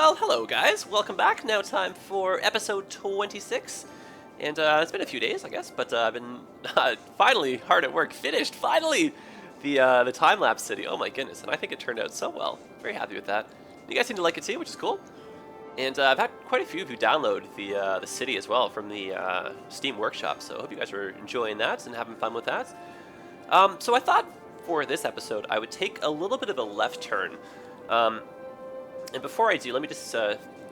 Well, hello guys, welcome back. Now time for episode 26. And it's been a few days, I guess, but I've been finally hard at work. Finished, finally! The time-lapse city. Oh my goodness, and I think it turned out so well. Very happy with that. You guys seem to like it too, which is cool. And I've had quite a few of you download the city as well from the Steam Workshop, so I hope you guys are enjoying that and having fun with that. So I thought for this episode I would take a little bit of a left turn. And before I do, let me just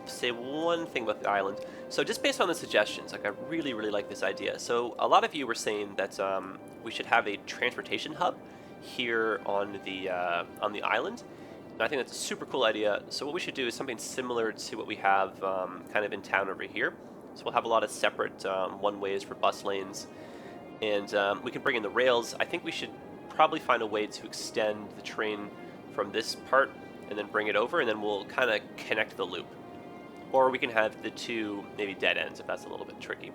say one thing about the island. So just based on the suggestions, like I really like this idea. So a lot of you were saying that we should have a transportation hub here on the island. And I think that's a super cool idea. So what we should do is something similar to what we have kind of in town over here. So we'll have a lot of separate one-ways for bus lanes. And we can bring in the rails. I think we should probably find a way to extend the train from this part and then bring it over, and then we'll kind of connect the loop. Or we can have the two maybe dead ends if that's a little bit tricky.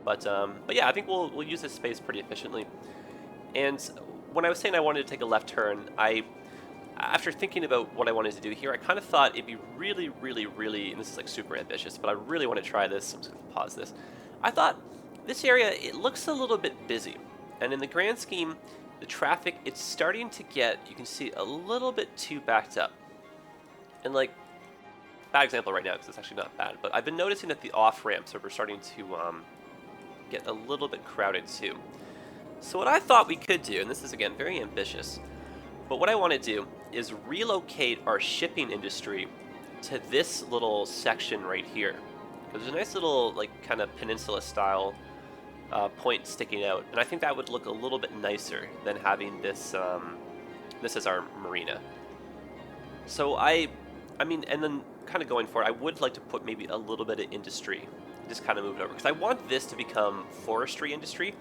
But yeah, I think we'll use this space pretty efficiently. And when I was saying I wanted to take a left turn, after thinking about what I wanted to do here, I kind of thought it'd be really, and this is like super ambitious, but I really want to try this. I'm just going to pause this. I thought this area, it looks a little bit busy. And in the grand scheme, the traffic, it's starting to get, you can see, a little bit too backed up. And like, bad example right now because it's actually not bad, but I've been noticing that the off-ramps are starting to get a little bit crowded too. So what I thought we could do, and this is again very ambitious, but what I want to do is relocate our shipping industry to this little section right here. Because there's a nice little like kind of peninsula style point sticking out, and I think that would look a little bit nicer than having this this as our marina. So I mean, and then kind of going forward, I would like to put maybe a little bit of industry, just kind of move it over, because I want this to become forestry industry,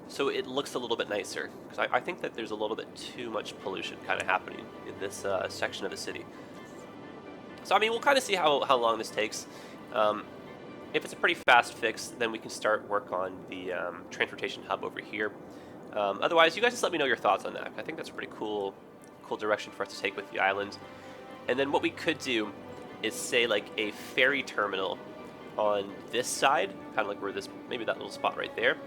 so it looks a little bit nicer, because I think that there's a little bit too much pollution kind of happening in this section of the city. So I mean, we'll kind of see how long this takes. If it's a pretty fast fix, then we can start work on the transportation hub over here. Otherwise, you guys just let me know your thoughts on that. I think that's a pretty cool direction for us to take with the island. And then what we could do is say like a ferry terminal on this side, kind of like where this, maybe that little spot right there.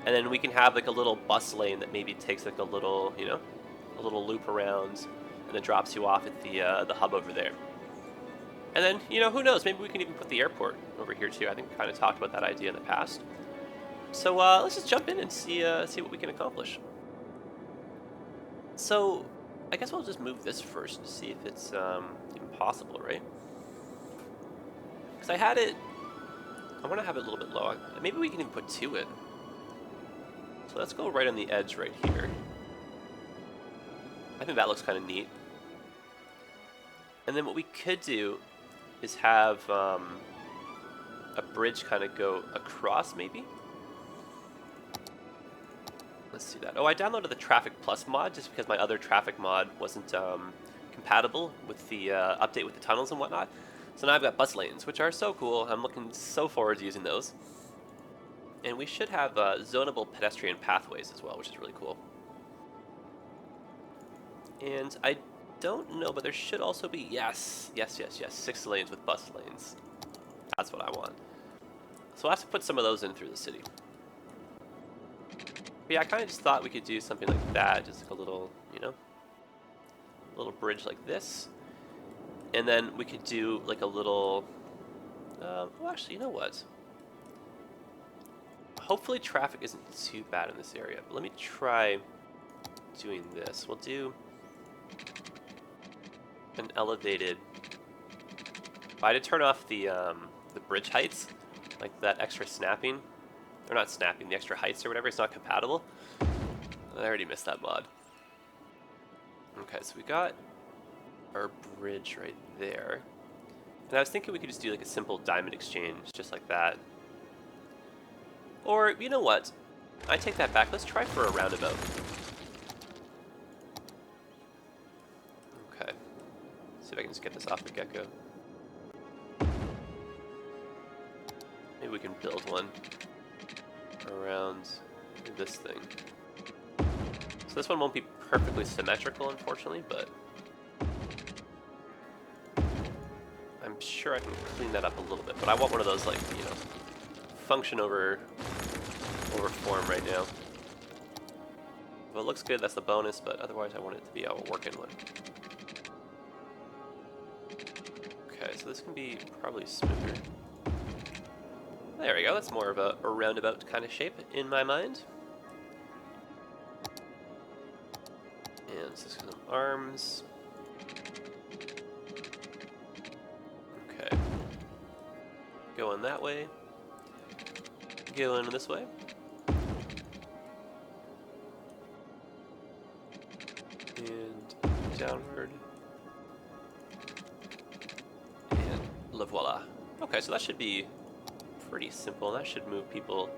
And then we can have like a little bus lane that maybe takes like a little, you know, a little loop around and then drops you off at the hub over there. And then, you know, who knows, maybe we can even put the airport over here too. I think we kind of talked about that idea in the past. So let's just jump in and see what we can accomplish. So I guess we'll just move this first to see if it's even possible, right? Because I want to have it a little bit low. Maybe we can even put two in. So let's go right on the edge right here. I think that looks kind of neat. And then what we could do is have a bridge kind of go across, maybe? Let's see that. Oh, I downloaded the Traffic Plus mod just because my other traffic mod wasn't compatible with the update with the tunnels and whatnot. So now I've got bus lanes, which are so cool. I'm looking so forward to using those. And we should have zonable pedestrian pathways as well, which is really cool. And I don't know, but there should also be, yes, 6 lanes with bus lanes. That's what I want. So I'll have to put some of those in through the city. But yeah, I kind of just thought we could do something like that, just like a little, you know, a little bridge like this. And then we could do like a little, well actually, you know what? Hopefully traffic isn't too bad in this area, but let me try doing this. We'll do an elevated. I had to turn off the bridge heights, like that extra snapping, or not snapping, the extra heights or whatever. It's not compatible. I already missed that mod. Okay, so we got our bridge right there, and I was thinking we could just do like a simple diamond exchange, just like that. Or you know what? I take that back. Let's try for a roundabout. See if I can just get this off the get-go. Maybe we can build one around this thing. So this one won't be perfectly symmetrical, unfortunately, but I'm sure I can clean that up a little bit, but I want one of those, like, you know, function over form right now. Well, it looks good, that's the bonus, but otherwise I want it to be a working one. Okay, so this can be probably smoother. There we go, that's more of a roundabout kind of shape in my mind. And let's just get some arms. Okay. Going that way. Going this way. And downward. And la voila. Okay, so that should be pretty simple. That should move people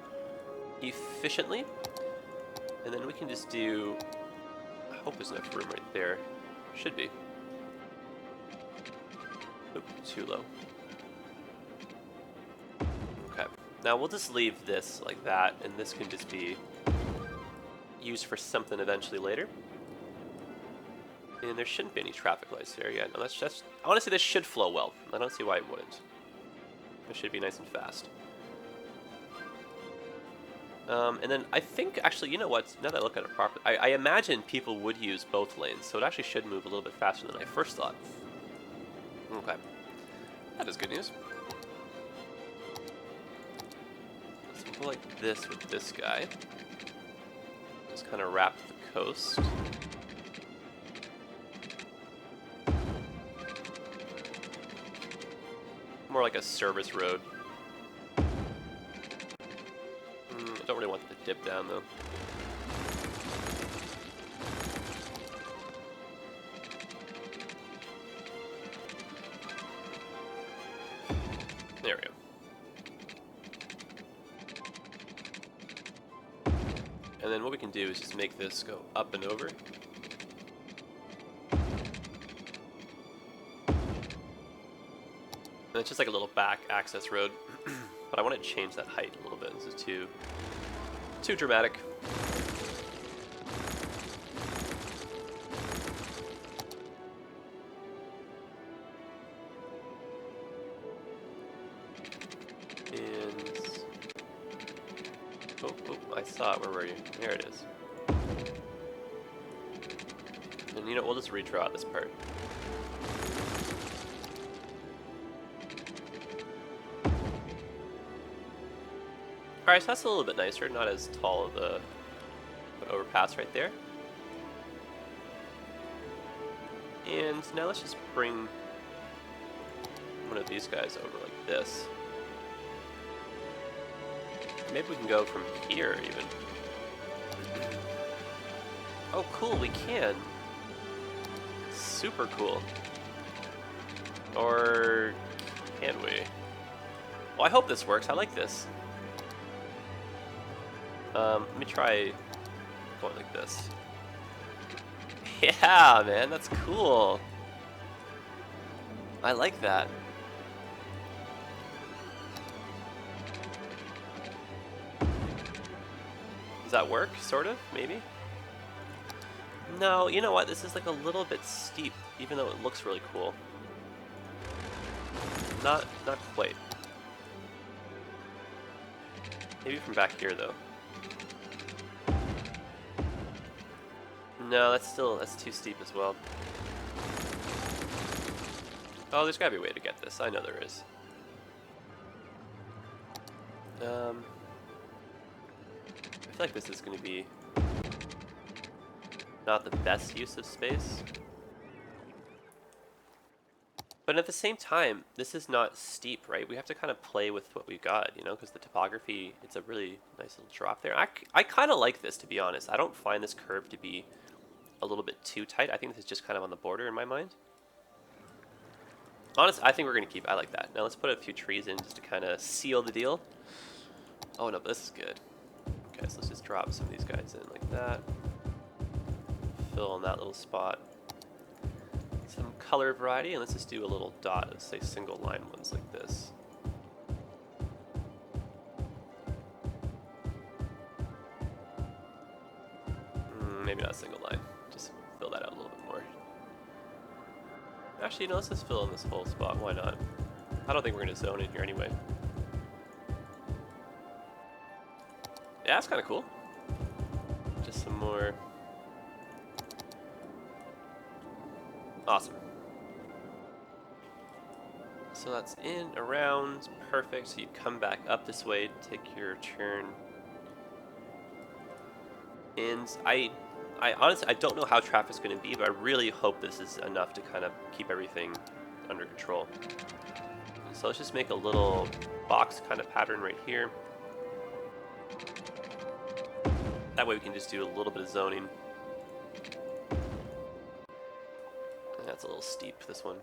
efficiently. And then we can just do... I hope there's enough room right there. Should be. Oop, too low. Okay. Now we'll just leave this like that, and this can just be used for something eventually later. And there shouldn't be any traffic lights here yet. No, that's just... Honestly, this should flow well. I don't see why it wouldn't. It should be nice and fast. And then I think, actually, you know what? Now that I look at it properly, I imagine people would use both lanes, so it actually should move a little bit faster than I first thought. Okay. That is good news. So we'll go like this with this guy. Just kind of wrap the coast. More like a service road. I don't really want the dip down though. There we go. And then what we can do is just make this go up and over. And it's just like a little back access road. But I want to change that height a little bit. This is too dramatic. And oh, I saw it. Where were you? There it is. And you know, we'll just redraw out this part. Alright, so that's a little bit nicer, not as tall of a overpass right there. And now let's just bring one of these guys over like this. Maybe we can go from here even. Oh cool, we can. Super cool. Or can we? Well, I hope this works. I like this. Let me try going like this. Yeah, man, that's cool. I like that. Does that work? Sort of? Maybe? No, you know what? This is like a little bit steep, even though it looks really cool. Not quite. Maybe from back here, though. No, that's too steep as well. Oh, there's gotta be a way to get this. I know there is. I feel like this is gonna be not the best use of space. But at the same time, this is not steep, right? We have to kind of play with what we've got, you know, because the topography, it's a really nice little drop there. I kind of like this, to be honest. I don't find this curve to be a little bit too tight. I think this is just kind of on the border in my mind. Honestly, I think we're going to keep... I like that. Now let's put a few trees in just to kind of seal the deal. Oh no, this is good. Okay, so let's just drop some of these guys in like that. Fill in that little spot. Some color variety, and let's just do a little dot, let's say single line ones like this. Maybe not a single line, just fill that out a little bit more. Actually, no, let's just fill in this whole spot, why not? I don't think we're going to zone in here anyway. Yeah, that's kind of cool. Just some more. Awesome. So that's in, around, perfect. So you come back up this way, take your turn. And I honestly, I don't know how traffic's going to be, but I really hope this is enough to kind of keep everything under control. So let's just make a little box kind of pattern right here. That way we can just do a little bit of zoning. And that's a little steep, this one.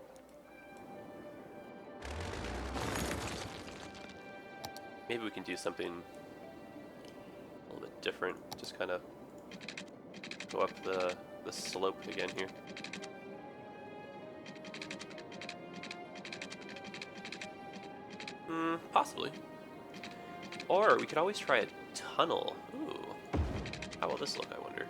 Maybe we can do something a little bit different. Just kind of go up the slope again here. Possibly. Or we could always try a tunnel. Ooh. How will this look, I wonder?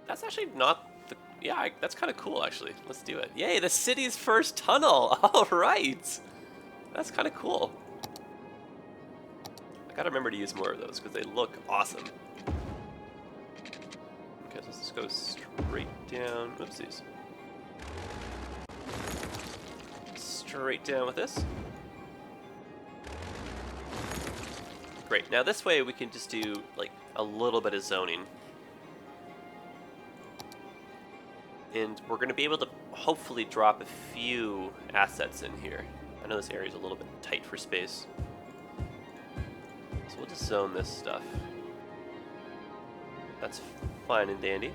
That's actually not the... Yeah, that's kind of cool, actually. Let's do it. Yay, the city's first tunnel! Alright! That's kind of cool. I gotta remember to use more of those, because they look awesome. Okay, so let's just go straight down. Oopsies. Straight down with this. Great. Now this way we can just do like a little bit of zoning. And we're going to be able to hopefully drop a few assets in here. I know this area is a little bit tight for space. So we'll just zone this stuff. That's fine and dandy.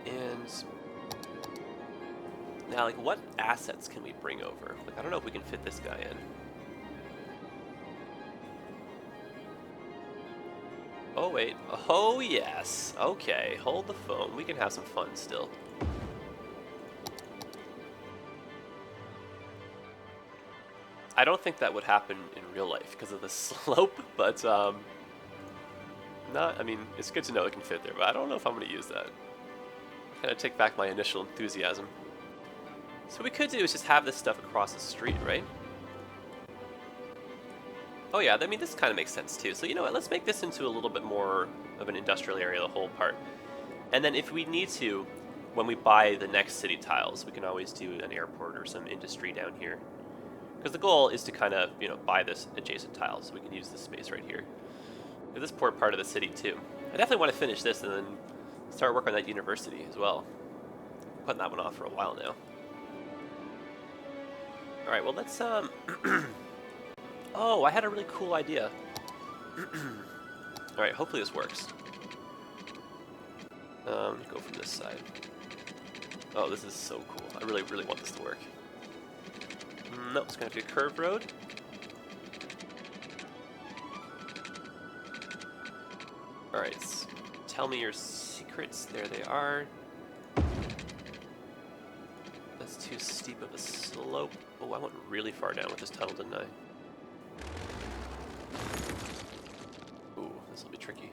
And now, like, what assets can we bring over? Like, I don't know if we can fit this guy in. Oh, wait. Oh, yes. Okay, hold the phone. We can have some fun still. I don't think that would happen in real life because of the slope, but, I mean, it's good to know it can fit there, but I don't know if I'm going to use that. Kind of take back my initial enthusiasm. So what we could do is just have this stuff across the street, right? Oh yeah, I mean, this kind of makes sense too. So you know what, let's make this into a little bit more of an industrial area, the whole part. And then if we need to, when we buy the next city tiles, we can always do an airport or some industry down here. Because the goal is to kind of, you know, buy this adjacent tiles so we can use this space right here. This poor part of the city too. I definitely want to finish this and then start work on that university as well. I'm putting that one off for a while now. Alright, well let's, Oh, I had a really cool idea. Alright, hopefully this works. Go from this side. Oh, this is so cool. I really, really want this to work. Nope, it's gonna have to be a curved road. Alright, tell me your secrets. There they are. That's too steep of a slope. Oh, I went really far down with this tunnel, didn't I? Ooh, this will be tricky.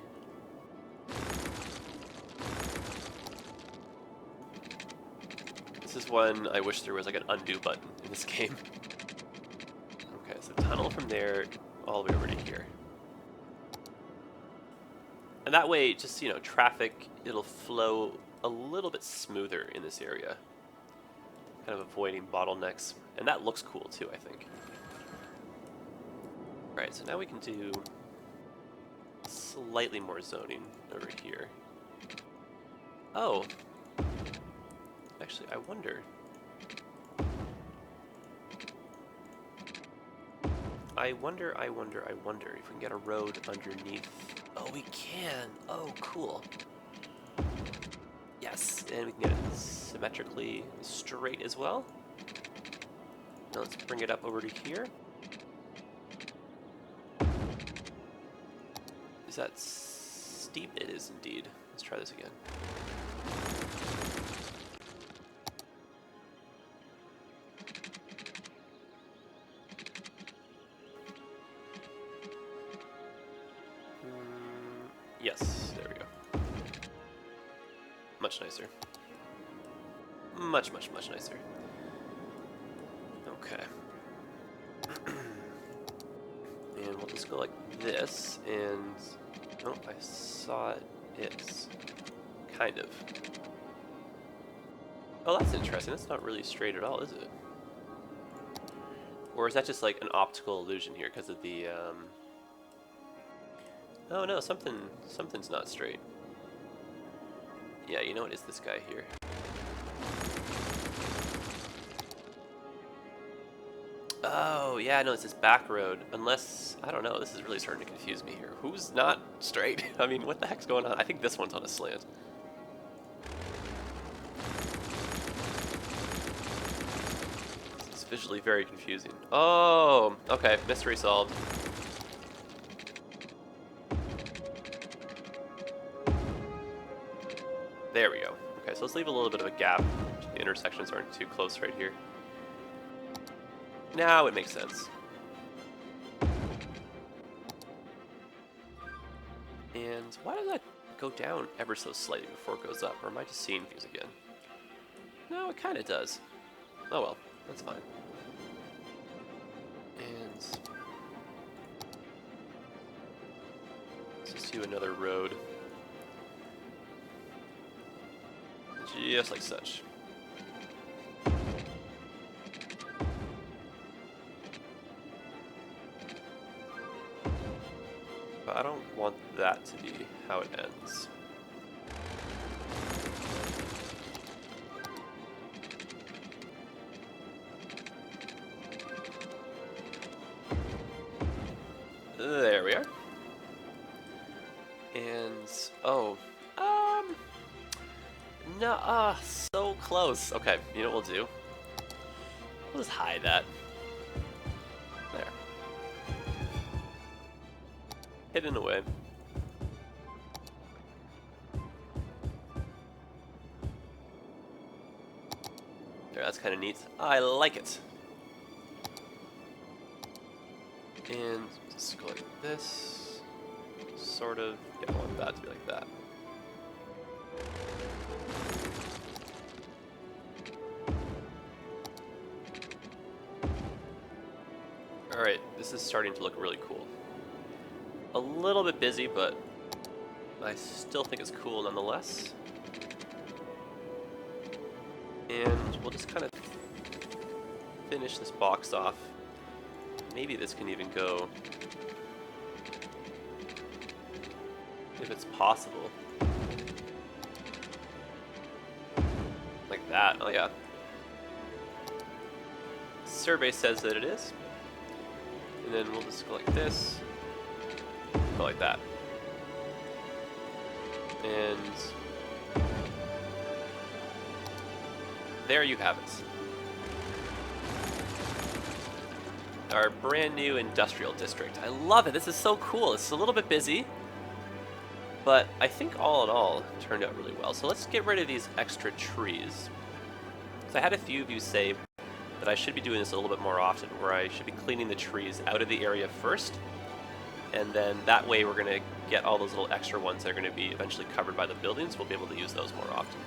This is one I wish there was like an undo button in this game. Okay, so tunnel from there all the way over to here. And that way, just, you know, traffic, it'll flow a little bit smoother in this area. Kind of avoiding bottlenecks. And that looks cool too, I think. Alright, so now we can do slightly more zoning over here. Oh. Actually, I wonder. I wonder if we can get a road underneath. Oh, we can. Oh, cool. Yes, and we can get it symmetrically straight as well. Now let's bring it up over to here. Is that steep? It is indeed. Let's try this again. Yes, there we go. Much nicer. Much, much, much nicer. Okay. And we'll just go like this, and... Oh, I saw it. Kind of. Oh, that's interesting. That's not really straight at all, is it? Or is that just like an optical illusion here because of the, Oh no, something's not straight. Yeah, you know what is this guy here? Oh, yeah, no, it's this back road. Unless, I don't know, this is really starting to confuse me here. Who's not straight? I mean, what the heck's going on? I think this one's on a slant. This is visually very confusing. Oh, okay, mystery solved. There we go. Okay, so let's leave a little bit of a gap. The intersections aren't too close right here. Now it makes sense. And why does that go down ever so slightly before it goes up? Or am I just seeing things again? No, it kind of does. Oh well, that's fine. And let's just do another road. Just like such. But I don't want that to be how it ends. There we are. And, oh, no, so close. Okay, you know what we'll do? We'll just hide that. There. Hidden away. There, that's kind of neat. I like it. And just go like this. Sort of. Yeah, I want that to be like that. Alright, this is starting to look really cool. A little bit busy, but I still think it's cool nonetheless. And we'll just kind of finish this box off. Maybe this can even go, if it's possible, like that. Oh yeah. Survey says that it is. And then we'll just go like this. Go like that. And there you have it. Our brand new industrial district. I love it. This is so cool. It's a little bit busy, but I think all in all, it turned out really well. So let's get rid of these extra trees. So I had a few of you say that I should be doing this a little bit more often, where I should be cleaning the trees out of the area first, and then that way we're going to get all those little extra ones that are going to be eventually covered by the buildings. We'll be able to use those more often.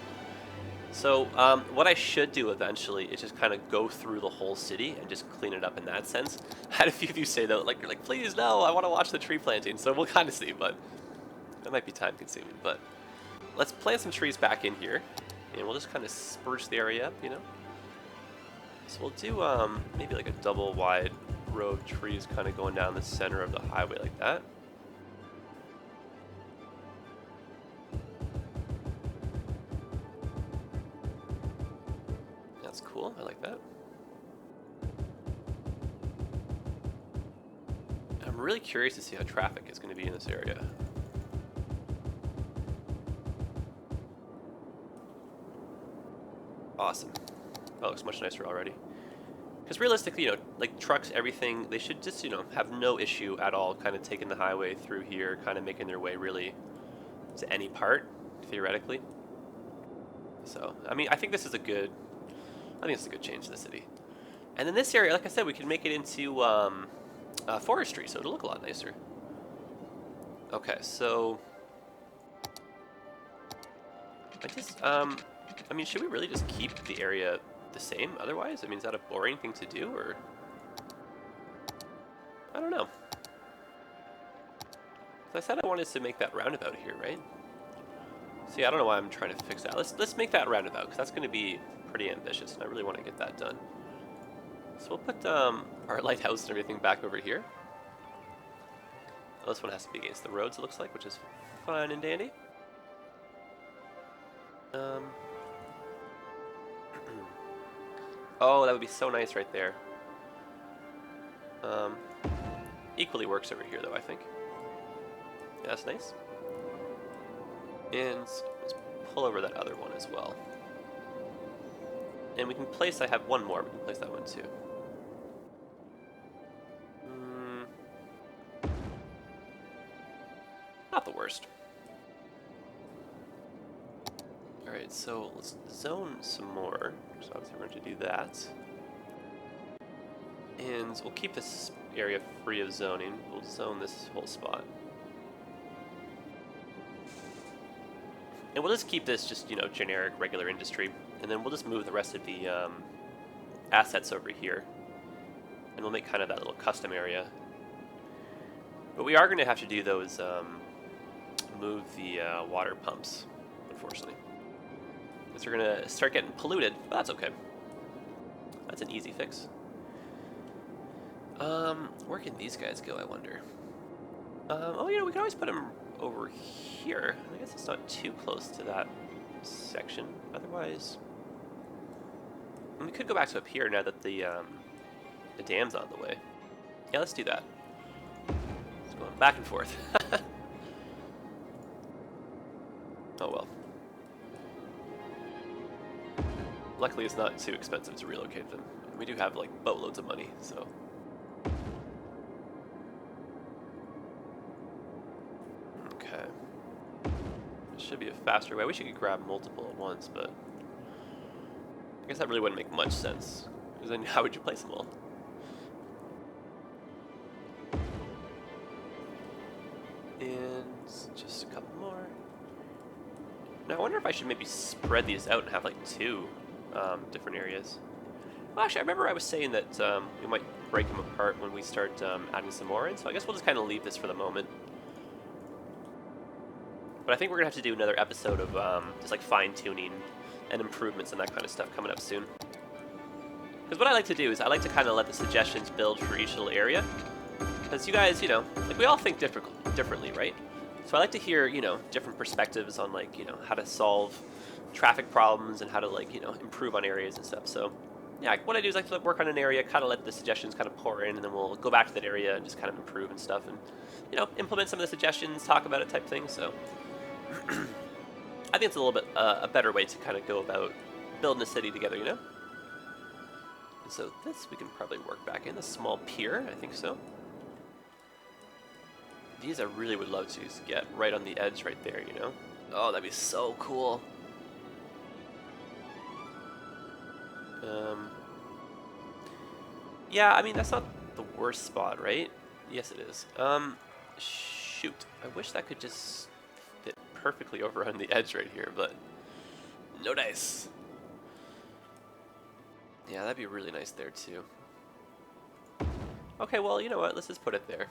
So what I should do eventually is just kind of go through the whole city and just clean it up in that sense. I had a few of you say that, like, you're like, please no, I want to watch the tree planting. So we'll kind of see, but that might be time consuming. But let's plant some trees back in here, and we'll just kind of spruce the area up, you know. So we'll do maybe like a double wide row of trees kind of going down the center of the highway like that. That's cool, I like that. I'm really curious to see how traffic is going to be in this area. Awesome. That looks much nicer already. Because realistically, you know, like trucks, everything, they should just, you know, have no issue at all kind of taking the highway through here, kind of making their way really to any part, theoretically. So, I mean, I think this is a good change to the city. And then this area, like I said, we can make it into forestry, so it'll look a lot nicer. Okay, so I just, I mean, should we really just keep the area the same otherwise? I mean, is that a boring thing to do, or... I don't know. I said I wanted to make that roundabout here, right? See, I don't know why I'm trying to fix that. Let's make that roundabout, because that's going to be pretty ambitious, and I really want to get that done. So we'll put our lighthouse and everything back over here. Oh, this one has to be against the roads, it looks like, which is fine and dandy. Oh, that would be so nice right there. Equally works over here, though, I think. Yeah, that's nice. And let's pull over that other one as well. And we can place, I have one more, we can place that one too. Not the worst. Alright, so let's zone some more. So obviously we're going to do that. And we'll keep this area free of zoning. We'll zone this whole spot. And we'll just keep this just, you know, generic, regular industry. And then we'll just move the rest of the assets over here. And we'll make kind of that little custom area. But we are going to have to do those, move the water pumps, unfortunately. Because they're going to start getting polluted, but that's okay. That's an easy fix. Where can these guys go, I wonder? Oh, you know, we can always put them over here. I guess it's not too close to that section. Otherwise, and we could go back to up here now that the dam's on the way. Yeah, let's do that. It's going back and forth. Oh well. Luckily, it's not too expensive to relocate them. We do have like boatloads of money, so. Okay. Should be a faster way. I wish you could grab multiple at once, but I guess that really wouldn't make much sense. Because then how would you place them all? And just a couple more. Now I wonder if I should maybe spread these out and have like two different areas. Well, actually, I remember I was saying that we might break them apart when we start adding some more in, so I guess we'll just kind of leave this for the moment. But I think we're going to have to do another episode of just like fine-tuning and improvements and that kind of stuff coming up soon. Because what I like to do is I like to kind of let the suggestions build for each little area. Because you guys, you know, like we all think differently, right? So I like to hear, you know, different perspectives on like, you know, how to solve traffic problems and how to like, you know, improve on areas and stuff. So yeah, what I do is I like to work on an area, kind of let the suggestions kind of pour in, and then we'll go back to that area and just kind of improve and stuff, and you know, implement some of the suggestions, talk about it type thing. So I think it's a little bit a better way to kind of go about building a city together, you know. And so this we can probably work back in, a small pier, I think so. These I really would love to get right on the edge right there, you know. Oh, that'd be so cool. Yeah, I mean, that's not the worst spot, right? Yes, it is. Shoot. I wish that could just fit perfectly over on the edge right here, but no dice. Yeah, that'd be really nice there, too. Okay, well, you know what? Let's just put it there.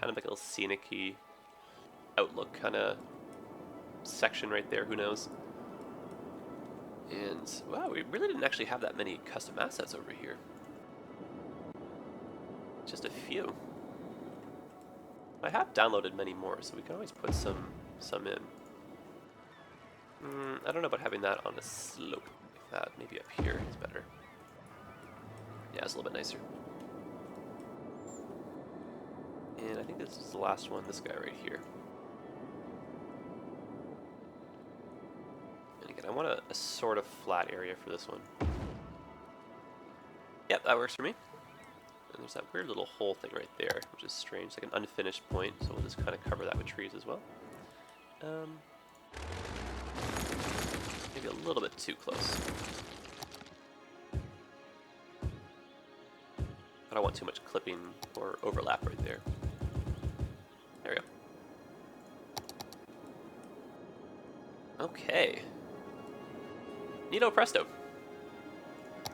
Kind of like a little scenic-y outlook kind of section right there. Who knows? And, wow, we really didn't actually have that many custom assets over here. Just a few. I have downloaded many more, so we can always put some in. I don't know about having that on a slope like that. Maybe up here is better. Yeah, it's a little bit nicer. And I think this is the last one, this guy right here. And again, I want a sort of flat area for this one. Yep, that works for me. And there's that weird little hole thing right there, which is strange, like an unfinished point, so we'll just kind of cover that with trees as well. Maybe a little bit too close. I don't want too much clipping or overlap right there. There we go. Okay. Neato presto.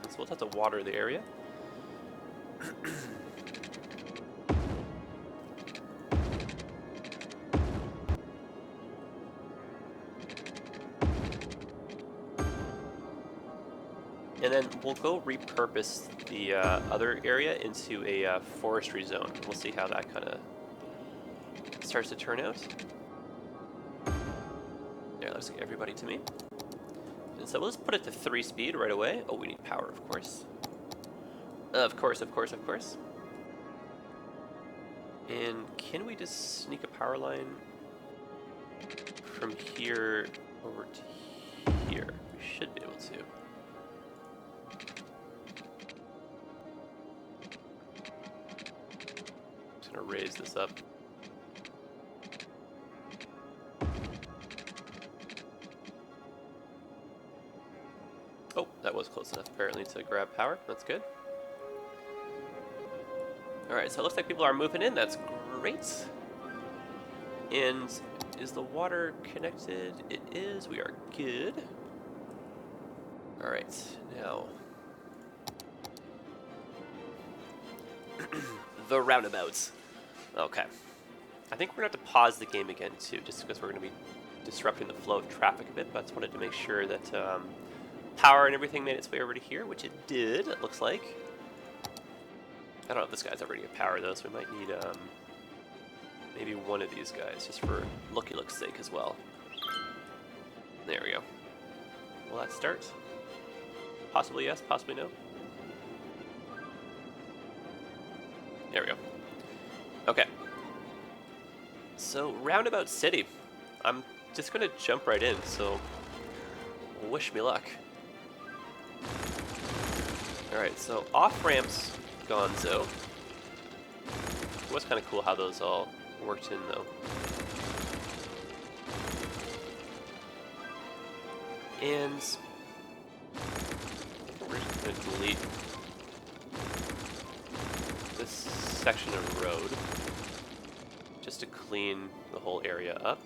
So we'll have to water the area. And then we'll go repurpose the other area into a forestry zone. We'll see how that kind of starts to turn out. There, looks like everybody to me. And so we'll just put it to 3 speed right away. Oh, we need power, of course. Of course. And can we just sneak a power line from here over to here? We should be able to. Just gonna raise this up. Oh, that was close enough apparently to grab power. That's good. Alright, so it looks like people are moving in. That's great. And is the water connected? It is. We are good. Alright, now. The roundabouts. Okay. I think we're going to have to pause the game again too, just because we're going to be disrupting the flow of traffic a bit, but I just wanted to make sure that power and everything made its way over to here, which it did, it looks like. I don't know if this guy's ever going to get power though, so we might need maybe one of these guys, just for looky-look's sake as well. There we go. Will that start? Possibly yes, possibly no. There we go. Okay. So, Roundabout City. I'm just going to jump right in, so wish me luck. Alright, so off-ramps gonzo. It was kind of cool how those all worked in, though. And we're just going to delete this section of road just to clean the whole area up.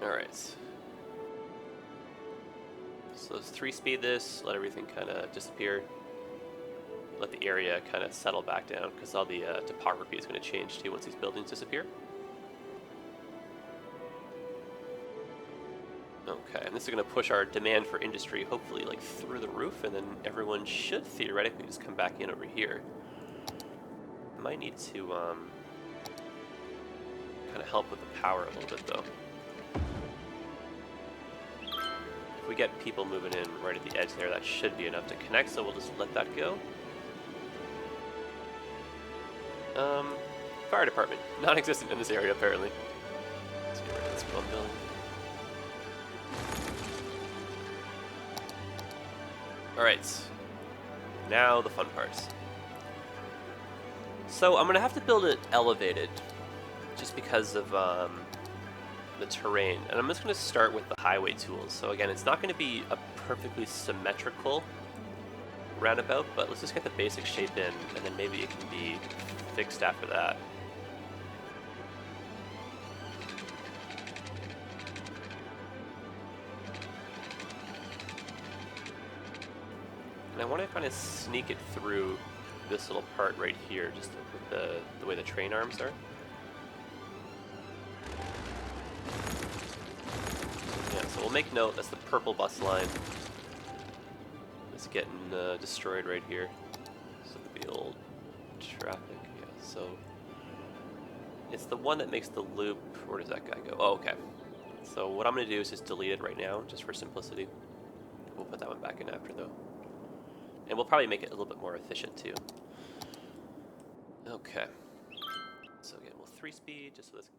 Alright. So let's 3-speed this, let everything kind of disappear. Let the area kind of settle back down, because all the topography is going to change too once these buildings disappear. Okay, and this is going to push our demand for industry hopefully like through the roof, and then everyone should theoretically just come back in over here. Might need to kind of help with the power a little bit though. If we get people moving in right at the edge there, that should be enough to connect, so we'll just let that go. Fire department. Non-existent in this area, apparently. Let's get rid of this one building. Alright. Now the fun parts. So I'm going to have to build it elevated, just because of the terrain. And I'm just going to start with the highway tools. So again, it's not going to be a perfectly symmetrical roundabout, but let's just get the basic shape in, and then maybe it can be fixed after that. And I want to kind of sneak it through this little part right here, just with the way the train arms are. Yeah, so we'll make note, that's the purple bus line. It's getting destroyed right here. So the old traffic, yeah, so it's the one that makes the loop. Where does that guy go? Oh, okay. So what I'm going to do is just delete it right now, just for simplicity. We'll put that one back in after though. And we'll probably make it a little bit more efficient too. Okay. So again, we'll 3-speed just so this can